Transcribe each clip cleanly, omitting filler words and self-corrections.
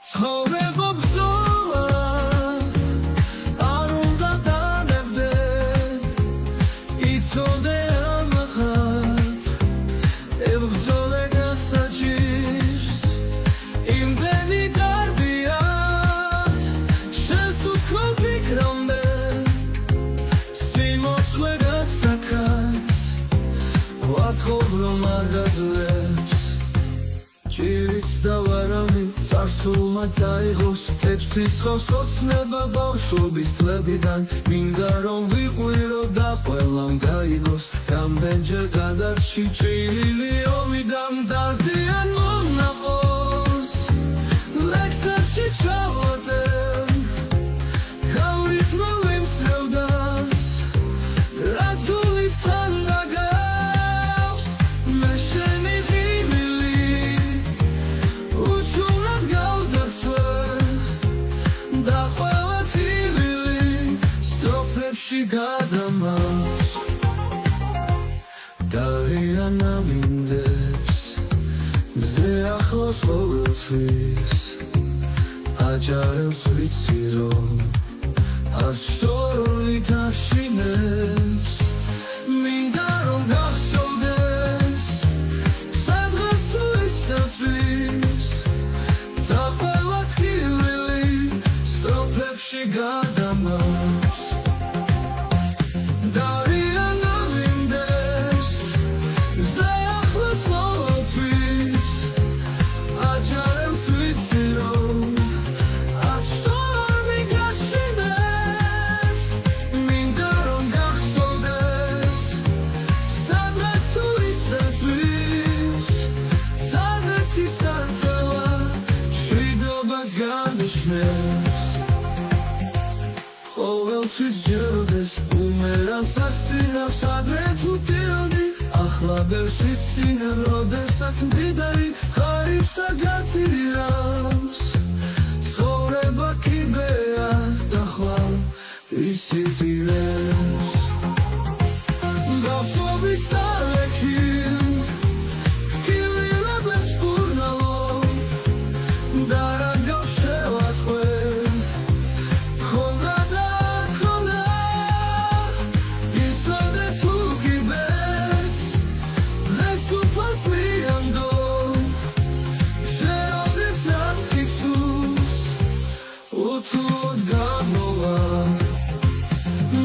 ცხოვრება ბრძოლა არ უნდა დანებდე იცოდე ამაღად ებრძოლე გასაჭირს იმდენი დარბია შენს უთქმა ფიქრამდე სიმოწვე გასაქაც ვათხოვ რომ არ გაძლებს ჭირიც და ვარავინ წარსულმა წაიღოს თეფსისხავს ოცნება ბავშვობის წლებიდან მინდა რომ ვიყვირო და ყველამ გაიგოს რამდენჯერ გადარჩი ჭრილი ომიდან დარდიან მონაყოს ლექსებში ჩავარდენ გავრიცხმევ იმ სევდას რაც გულისთან დაგავს მე შენი ღიმილი უჩვენად გავძარცვე და ყველა თბილი სტროფებში გადამავს დარიან ამინდებს მზე ახლოს ყოველთვის აჯარებს ვიცი რომ არ შორნით აშინებს მინდა რომ გახსოვდეს სადღაც თუ ისწავლის და ყველა თბილი სტროფებში გადამავს დარიან ამინდებს მზე ახლოს ყოველთვის აჯარებს ვიცი რომ არ შორნით აშინებს მინდა რომ გახსოვდეს სადღაც თუ ისწავლის საზეცი სარწელა მშვიდობას განიშნებს ყოველთვის ჯეროდეს უმერავს ასწინავს ადრე თუ დიოდი ახლა ბევრს ვიცინებ როდესაც მდიდარი ხარიბსა გაწირავს ცხოვრება კიბეა და ხვალ ისიტირებს ბავშვობის დალექი ტკივილებს ბურნალო და რა გავშევატყვე ხონდა და ხონდა იცოდე თუ გიბეს დღეს უფალს მიანდო ჟეროდესაც გიფსუს უთუოდ გამოვა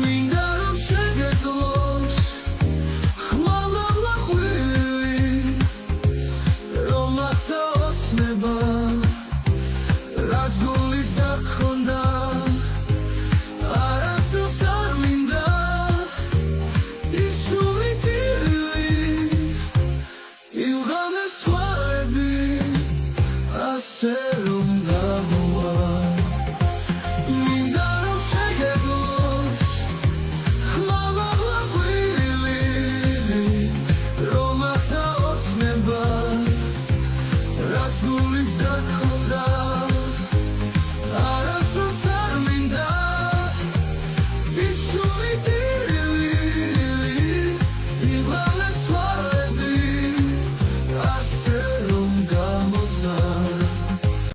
მინდა რომ შეგეძლოს ხმამაღლა ხვილი რომ ახდა ოცნება რაც გულის დაგხონდა არასდროს არ მინდა ის შური ტილი იმღამეს თვალები ასე